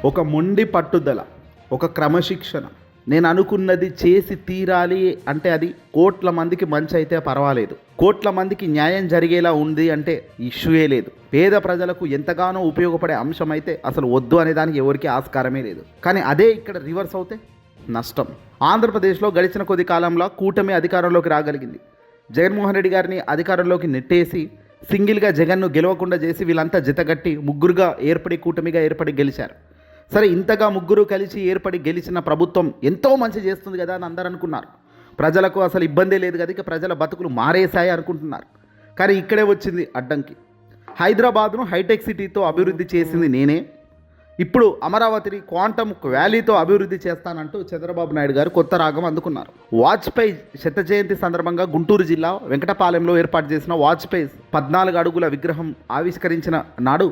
ఒక మొండి పట్టుదల, ఒక క్రమశిక్షణ, నేను అనుకున్నది చేసి తీరాలి అంటే అది కోట్ల మందికి మంచి అయితే పర్వాలేదు, కోట్ల మందికి న్యాయం జరిగేలా ఉంది అంటే ఇష్యూయే లేదు. పేద ప్రజలకు ఎంతగానో ఉపయోగపడే అంశం అయితే అసలు వద్దు అనే దానికి ఎవరికి ఆస్కారమే లేదు. కానీ అదే ఇక్కడ రివర్స్ అవుతే నష్టం. ఆంధ్రప్రదేశ్లో గడిచిన కొద్ది కాలంలో కూటమి అధికారంలోకి రాగలిగింది. జగన్మోహన్ రెడ్డి గారిని అధికారంలోకి నెట్టేసి సింగిల్గా జగన్ను గెలవకుండా చేసి వీళ్ళంతా జతగట్టి ముగ్గురుగా ఏర్పడి కూటమిగా ఏర్పడి గెలిచారు. సరే, ఇంతగా ముగ్గురు కలిసి ఏర్పడి గెలిచిన ప్రభుత్వం ఎంతో మంచి చేస్తుంది కదా అని అందరూ అనుకున్నారు. ప్రజలకు అసలు ఇబ్బందే లేదు కదా, ఇక ప్రజల బతుకులు మారేశాయి అనుకుంటున్నారు. కానీ ఇక్కడే వచ్చింది అడ్డంకి. హైదరాబాద్ను హైటెక్ సిటీతో అభివృద్ధి చేసింది నేనే, ఇప్పుడు అమరావతిని క్వాంటమ్ వ్యాలీతో అభివృద్ధి చేస్తానంటూ చంద్రబాబు నాయుడు గారు కొత్త రాగం అందుకున్నారు. వాజ్పేయి శత జయంతి సందర్భంగా గుంటూరు జిల్లా వెంకటపాలెంలో ఏర్పాటు చేసిన వాజ్పేయి 14 అడుగుల విగ్రహం ఆవిష్కరించిన నాడు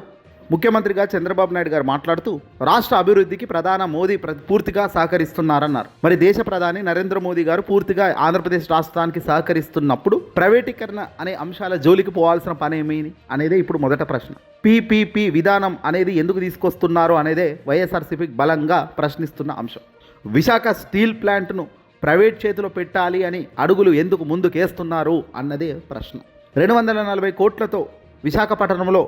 ముఖ్యమంత్రిగా చంద్రబాబు నాయుడు గారు మాట్లాడుతూ రాష్ట్ర అభివృద్ధికి ప్రధాని మోదీ పూర్తిగా సహకరిస్తున్నారన్నారు. మరి దేశ ప్రధాని నరేంద్ర మోదీ గారు పూర్తిగా ఆంధ్రప్రదేశ్ రాష్ట్రానికి సహకరిస్తున్నప్పుడు ప్రైవేటీకరణ అనే అంశాల జోలికి పోవాల్సిన పనేమీ అనేదే ఇప్పుడు మొదట ప్రశ్న. పీపీపీ విధానం అనేది ఎందుకు తీసుకొస్తున్నారు అనేదే వైఎస్ఆర్సీపీకి బలంగా ప్రశ్నిస్తున్న అంశం. విశాఖ స్టీల్ ప్లాంట్ను ప్రైవేట్ చేతిలో పెట్టాలి అని అడుగులు ఎందుకు ముందుకేస్తున్నారు అన్నదే ప్రశ్న. 240 కోట్లతో విశాఖపట్నంలో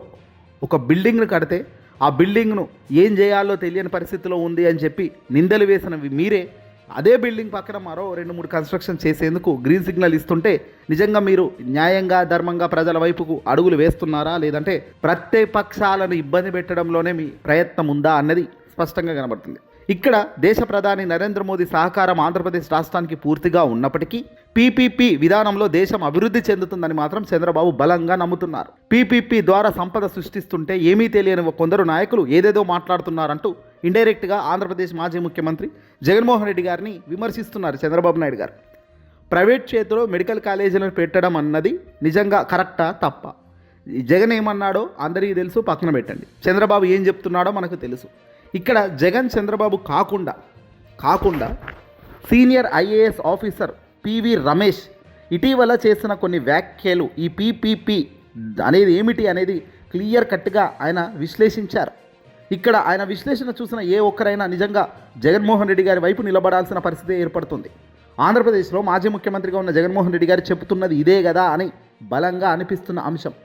ఒక బిల్డింగ్ను కడితే ఆ బిల్డింగ్ను ఏం చేయాలో తెలియని పరిస్థితిలో ఉంది అని చెప్పి నిందలు వేసినవి మీరే. అదే బిల్డింగ్ పక్కన మరో 2-3 కన్స్ట్రక్షన్ చేసేందుకు గ్రీన్ సిగ్నల్ ఇస్తుంటే నిజంగా మీరు న్యాయంగా ధర్మంగా ప్రజల వైపుకు అడుగులు వేస్తున్నారా, లేదంటే ప్రతిపక్షాలను ఇబ్బంది పెట్టడంలోనే మీ ప్రయత్నం ఉందా అన్నది స్పష్టంగా కనబడుతుంది. ఇక్కడ దేశ ప్రధాని నరేంద్ర మోదీ సహకారం ఆంధ్రప్రదేశ్ రాష్ట్రానికి పూర్తిగా ఉన్నప్పటికీ పీపీపీ విధానంలో దేశం అభివృద్ధి చెందుతుందని మాత్రం చంద్రబాబు బలంగా నమ్ముతున్నారు. పీపీపీ ద్వారా సంపద సృష్టిస్తుంటే ఏమీ తెలియని కొందరు నాయకులు ఏదేదో మాట్లాడుతున్నారంటూ ఇండైరెక్ట్గా ఆంధ్రప్రదేశ్ మాజీ ముఖ్యమంత్రి జగన్మోహన్ రెడ్డి గారిని విమర్శిస్తున్నారు చంద్రబాబు నాయుడు గారు. ప్రైవేట్ చేతిలో మెడికల్ కాలేజీలను పెట్టడం అన్నది నిజంగా కరెక్టా తప్ప? జగన్ ఏమన్నాడో అందరికీ తెలుసు, పక్కన పెట్టండి. చంద్రబాబు ఏం చెప్తున్నాడో మనకు తెలుసు. ఇక్కడ జగన్ చంద్రబాబు కాకుండా senior IAS officer PV Ramesh ఇటీవల చేసిన కొన్ని వ్యాఖ్యలు ఈ పీపీపీ అనేది ఏమిటి అనేది క్లియర్ కట్గా ఆయన విశ్లేషించారు. ఇక్కడ ఆయన విశ్లేషణ చూసిన ఏ ఒక్కరైనా నిజంగా జగన్మోహన్ రెడ్డి గారి వైపు నిలబడాల్సిన పరిస్థితి ఏర్పడుతుంది. ఆంధ్రప్రదేశ్లో మాజీ ముఖ్యమంత్రిగా ఉన్న జగన్మోహన్ రెడ్డి గారు చెబుతున్నది ఇదే కదా అని బలంగా అనిపిస్తున్న అంశం.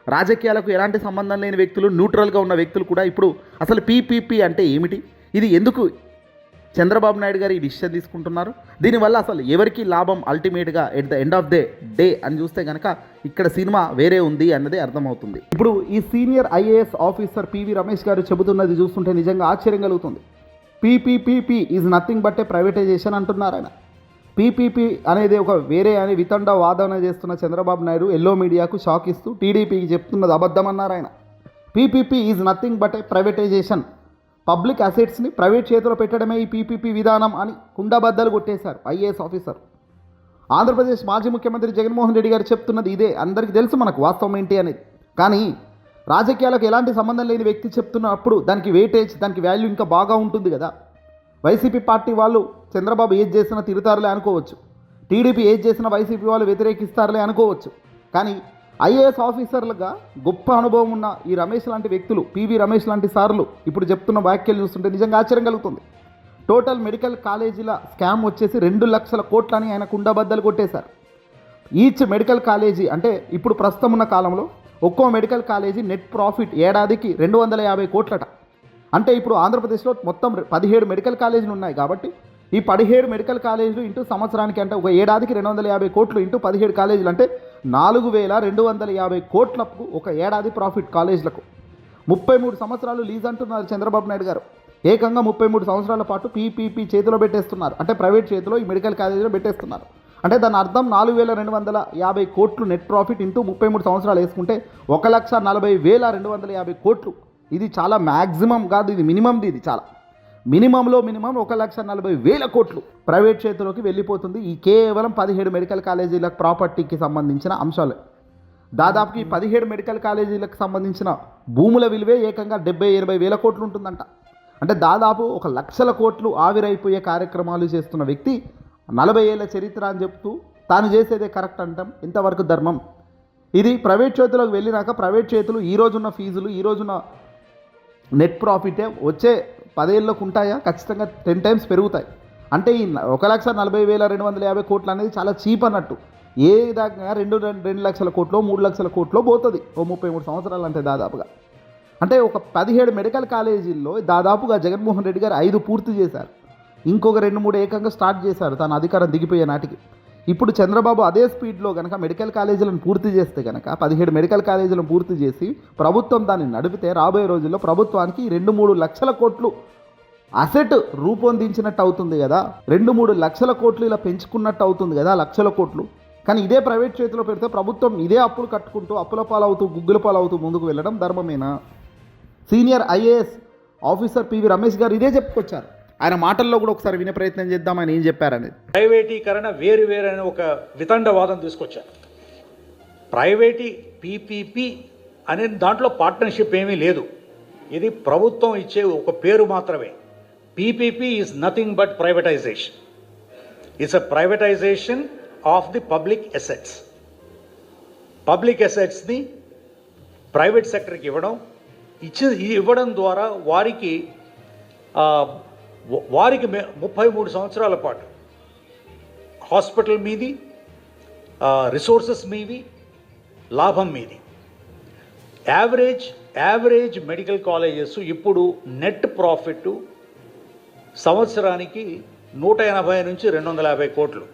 రాజకీయాలకు ఎలాంటి సంబంధం లేని వ్యక్తులు, న్యూట్రల్గా ఉన్న వ్యక్తులు కూడా ఇప్పుడు అసలు పీపీపీ అంటే ఏమిటి, ఇది ఎందుకు చంద్రబాబు నాయుడు గారు ఈ డిసిషన్ తీసుకుంటున్నారు, దీనివల్ల అసలు ఎవరికి లాభం అల్టిమేట్గా at the end of the day అని చూస్తే కనుక ఇక్కడ సినిమా వేరే ఉంది అన్నదే అర్థమవుతుంది. ఇప్పుడు ఈ senior IAS officer PV Ramesh garu చెబుతున్నది చూస్తుంటే నిజంగా ఆశ్చర్యం కలుగుతుంది. PPP is nothing but a privatisation అంటున్నారు ఆయన. పీపీపీ అనేది ఒక వేరే అని వితండ వాదన చేస్తున్న చంద్రబాబు నాయుడు ఎల్లో మీడియాకు షాక్ ఇస్తూ టీడీపీకి చెప్తున్నది అబద్ధం అన్నారు ఆయన. PPP is nothing but a privatisation, public అసెట్స్ని ప్రైవేట్ చేతిలో పెట్టడమే ఈ పీపీపీ విధానం అని కుండబద్దలు కొట్టేశారు ఐఏఎస్ ఆఫీసర్. ఆంధ్రప్రదేశ్ మాజీ ముఖ్యమంత్రి జగన్మోహన్ రెడ్డి గారు చెప్తున్నది ఇదే, అందరికీ తెలుసు మనకు వాస్తవం ఏంటి అనేది. కానీ రాజకీయాలకు ఎలాంటి సంబంధం లేని వ్యక్తి చెప్తున్నప్పుడు దానికి వెయిటేజ్, దానికి వాల్యూ ఇంకా బాగా ఉంటుంది కదా. వైసీపీ పార్టీ వాళ్ళు చంద్రబాబు ఏది చేసినా తిరుగుతారులే అనుకోవచ్చు, టీడీపీ ఏది చేసినా వైసీపీ వాళ్ళు వ్యతిరేకిస్తారులే అనుకోవచ్చు. కానీ ఐఏఎస్ ఆఫీసర్లుగా గొప్ప అనుభవం ఉన్న ఈ రమేష్ లాంటి వ్యక్తులు, పివి రమేష్ లాంటి సార్లు ఇప్పుడు చెప్తున్న వ్యాఖ్యలు చూస్తుంటే నిజంగా ఆశ్చర్యం కలుగుతుంది. టోటల్ మెడికల్ కాలేజీల స్కామ్ వచ్చేసి 2 లక్షల కోట్లని ఆయన కుండబద్దలు కొట్టేశారు. ఈచ్ మెడికల్ కాలేజీ అంటే ఇప్పుడు ప్రస్తుతం ఉన్న కాలంలో ఒక్కో మెడికల్ కాలేజీ నెట్ ప్రాఫిట్ ఏడాదికి 250 కోట్లట. అంటే ఇప్పుడు ఆంధ్రప్రదేశ్లో మొత్తం 17 మెడికల్ కాలేజీలు ఉన్నాయి కాబట్టి ఈ 17 మెడికల్ కాలేజీలు ఇంటూ సంవత్సరానికి అంటే ఒక ఏడాదికి 250 కోట్లు ఇంటూ 17 కాలేజీలు అంటే 4250 కోట్లకు ఒక ఏడాది ప్రాఫిట్ కాలేజీలకు. 33 సంవత్సరాలు లీజ్ అంటున్నారు చంద్రబాబు నాయుడు గారు. ఏకంగా 33 సంవత్సరాల పాటు పీపీపీ చేతిలో పెట్టేస్తున్నారు, అంటే ప్రైవేట్ చేతిలో ఈ మెడికల్ కాలేజీలో పెట్టేస్తున్నారు. అంటే దాని అర్థం 4250 కోట్లు నెట్ ప్రాఫిట్ ఇంటూ 33 సంవత్సరాలు వేసుకుంటే 1,40,250 కోట్లు. ఇది చాలా మ్యాక్సిమం కాదు, ఇది మినిమంది. ఇది చాలా మినిమంలో మినిమం 1,40,000 కోట్లు ప్రైవేట్ చేతిలోకి వెళ్ళిపోతుంది ఈ కేవలం 17 మెడికల్ కాలేజీల ప్రాపర్టీకి సంబంధించిన అంశాలు. దాదాపుకి 17 మెడికల్ కాలేజీలకు సంబంధించిన భూముల విలువే ఏకంగా 70,000-80,000 కోట్లు ఉంటుందంట. అంటే దాదాపు 1,00,000 కోట్లు ఆవిరైపోయే కార్యక్రమాలు చేస్తున్న వ్యక్తి 40 ఏళ్ల చరిత్ర అని చెప్తూ తాను చేసేదే కరెక్ట్ అంటాం. ఇంతవరకు ధర్మం. ఇది ప్రైవేట్ చేతులకు వెళ్ళినాక ప్రైవేట్ చేతులు ఈ రోజున్న ఫీజులు, ఈ రోజున్న నెట్ ప్రాఫిటే వచ్చే 10 ఏళ్ళకు ఉంటాయా? ఖచ్చితంగా 10 టైమ్స్ పెరుగుతాయి. అంటే ఈ 1,40,250 కోట్లు అనేది చాలా చీప్ అన్నట్టు. ఏ విధంగా 2 లక్షల కోట్లో 3 లక్షల కోట్లో పోతుంది ఓ 33 సంవత్సరాలు అంటే దాదాపుగా. అంటే ఒక 17 మెడికల్ కాలేజీల్లో దాదాపుగా జగన్మోహన్ రెడ్డి గారు 5 పూర్తి చేశారు. ఇంకొక 2-3 ఏకంగా స్టార్ట్ చేశారు తన అధికారం దిగిపోయే నాటికి. ఇప్పుడు చంద్రబాబు అదే స్పీడ్లో కనుక మెడికల్ కాలేజీలను పూర్తి చేస్తే కనుక 17 మెడికల్ కాలేజీలను పూర్తి చేసి ప్రభుత్వం దాన్ని నడిపితే రాబోయే రోజుల్లో ప్రభుత్వానికి 2-3 లక్షల కోట్లు అసెట్ రూపొందించినట్టు అవుతుంది కదా. 2-3 లక్షల కోట్లు ఇలా పెంచుకున్నట్టు అవుతుంది కదా, లక్షల కోట్లు. కానీ ఇదే ప్రైవేట్ చేతిలో పెడితే ప్రభుత్వం ఇదే అప్పులు కట్టుకుంటూ అప్పుల పాలవుతూ గుగ్గుల పాలవుతూ ముందుకు వెళ్ళడం ధర్మమేనా? Senior IAS officer PV Ramesh garu ఇదే చెప్పుకొచ్చారు. ఆయన మాటల్లో కూడా ఒకసారి వినే ప్రయత్నం చేద్దాం ఆయన ఏం చెప్పారనేది. ప్రైవేటీకరణ వేరు అనే ఒక వితండవాదం తీసుకొచ్చారు. పీపీపీ అనే దాంట్లో పార్ట్నర్షిప్ ఏమీ లేదు. ఇది ప్రభుత్వం ఇచ్చే ఒక పేరు మాత్రమే. PPP is nothing but privatisation. It's a privatisation of the public assets. Public అసెట్స్ని ప్రైవేట్ సెక్టర్కి ఇవ్వడం ద్వారా వారికి 33 సంవత్సరాల పాటు హాస్పిటల్ మీది, రిసోర్సెస్ మీవి, లాభం మీది. యావరేజ్ మెడికల్ కాలేజెస్ ఇప్పుడు నెట్ ప్రాఫిట్ సంవత్సరానికి 180 నుంచి 250 కోట్లు.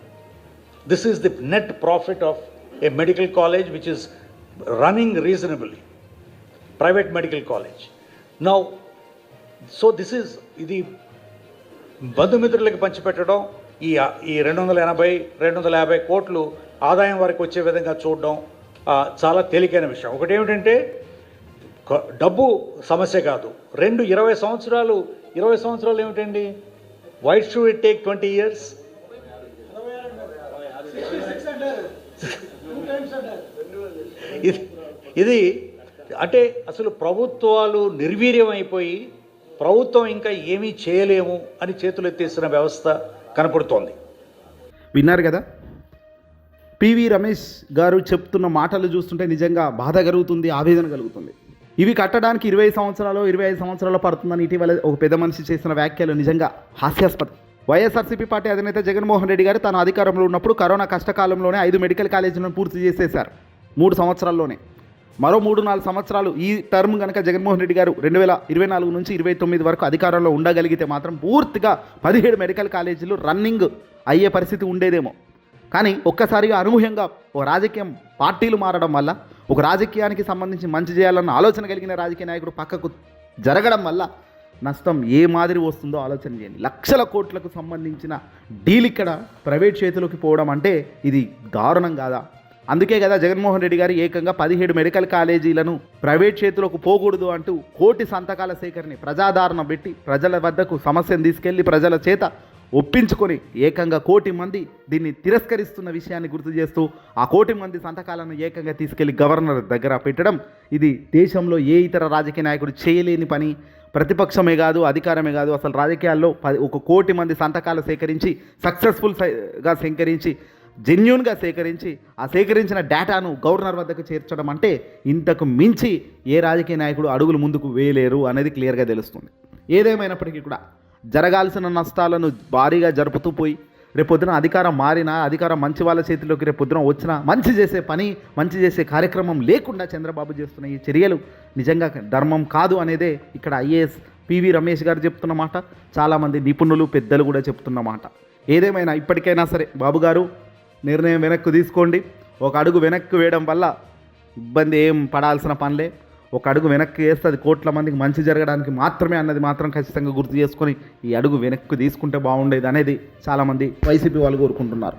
This is the net profit of A medical college which is running reasonably, private medical college. Now ఇది బంధుమిత్రులకి పంచిపెట్టడం, ఈ 280-250 కోట్లు ఆదాయం వారికి వచ్చే విధంగా చూడడం చాలా తేలికైన విషయం. ఒకటేమిటంటే డబ్బు సమస్య కాదు. 20 సంవత్సరాలు ఏమిటండి? Why should it take 20 years? ఇది అంటే అసలు ప్రభుత్వాలు నిర్వీర్యం అయిపోయి ప్రభుత్వం ఇంకా ఏమీ చేయలేము అని చేతులు ఎత్తేసిన వ్యవస్థ కనపడుతోంది. విన్నారు కదా, పివి రమేష్ గారు చెప్తున్న మాటలు చూస్తుంటే నిజంగా బాధ కలుగుతుంది, ఆవేదన కలుగుతుంది. ఇవి కట్టడానికి 20 సంవత్సరాలు 25 సంవత్సరాలు పడుతుందని ఇటీవల ఒక పెద్ద మనిషి చేసిన వ్యాఖ్యలు నిజంగా హాస్యాస్పదం. వైఎస్ఆర్సీపీ పార్టీ అధినేత జగన్మోహన్ రెడ్డి గారు తన అధికారంలో ఉన్నప్పుడు కరోనా కష్టకాలంలోనే 5 మెడికల్ కాలేజీలను పూర్తి చేసేశారు 3 సంవత్సరాల్లోనే. మరో 3-4 సంవత్సరాలు ఈ టర్మ్ కనుక జగన్మోహన్ రెడ్డి గారు 2024 నుంచి 29 వరకు అధికారంలో ఉండగలిగితే మాత్రం పూర్తిగా 17 మెడికల్ కాలేజీలు రన్నింగ్ అయ్యే పరిస్థితి ఉండేదేమో. కానీ ఒక్కసారిగా అనూహ్యంగా ఒక రాజకీయం పార్టీలు మారడం వల్ల, ఒక రాజకీయానికి సంబంధించి మంచి చేయాలన్న ఆలోచన కలిగిన రాజకీయ నాయకుడు పక్కకు జరగడం వల్ల నష్టం ఏ మాదిరి వస్తుందో ఆలోచన చేయండి. లక్షల కోట్లకు సంబంధించిన డీల్ ఇక్కడ ప్రైవేట్ చేతిలోకి పోవడం అంటే ఇది దారుణం కాదా? అందుకే కదా జగన్మోహన్ రెడ్డి గారు ఏకంగా 17 మెడికల్ కాలేజీలను ప్రైవేట్ చేతిలోకి పోకూడదు అంటూ కోటి సంతకాల సేకరణ ప్రజాదరణ పెట్టి ప్రజల వద్దకు సమస్యను తీసుకెళ్లి ప్రజల చేత ఒప్పించుకొని ఏకంగా 1 కోటి మంది దీన్ని తిరస్కరిస్తున్న విషయాన్ని గుర్తు చేస్తూ ఆ 1 కోటి మంది సంతకాలను ఏకంగా తీసుకెళ్లి గవర్నర్ దగ్గర పెట్టడం ఇది దేశంలో ఏ ఇతర రాజకీయ నాయకుడు చేయలేని పని. ప్రతిపక్షమే కాదు, అధికారమే కాదు, అసలు రాజకీయాల్లో 1 కోటి మంది సంతకాలు సేకరించి సక్సెస్ఫుల్గా సేకరించి జెన్యూన్గా సేకరించి ఆ సేకరించిన డేటాను గవర్నర్ వద్దకు చేర్చడం అంటే ఇంతకు మించి ఏ రాజకీయ నాయకుడు అడుగులు ముందుకు వేయలేరు అనేది క్లియర్గా తెలుస్తుంది. ఏదేమైనప్పటికీ కూడా జరగాల్సిన నష్టాలను భారీగా జరుపుతూ పోయి రేపొద్దున అధికారం మారినా, అధికారం మంచి వాళ్ళ చేతిలోకి రేపొద్దున వచ్చినా మంచి చేసే పని, మంచి చేసే కార్యక్రమం లేకుండా చంద్రబాబు చేస్తున్న ఈ చర్యలు నిజంగా ధర్మం కాదు అనేదే ఇక్కడ ఐఏఎస్ పివి రమేష్ గారు చెప్తున్న మాట, చాలామంది నిపుణులు పెద్దలు కూడా చెప్తున్న మాట. ఏదేమైనా ఇప్పటికైనా సరే బాబు గారు నిర్ణయం వెనక్కు తీసుకోండి. ఒక అడుగు వెనక్కి వేయడం వల్ల ఇబ్బంది ఏం పడాల్సిన పనిలే. ఒక అడుగు వెనక్కి వేస్తే అది కోట్ల మందికి మంచి జరగడానికి మాత్రమే అన్నది మాత్రం ఖచ్చితంగా గుర్తు చేసుకొని ఈ అడుగు వెనక్కి తీసుకుంటే బాగుండేది అనేది చాలామంది వైసీపీ వాళ్ళు కోరుకుంటున్నారు.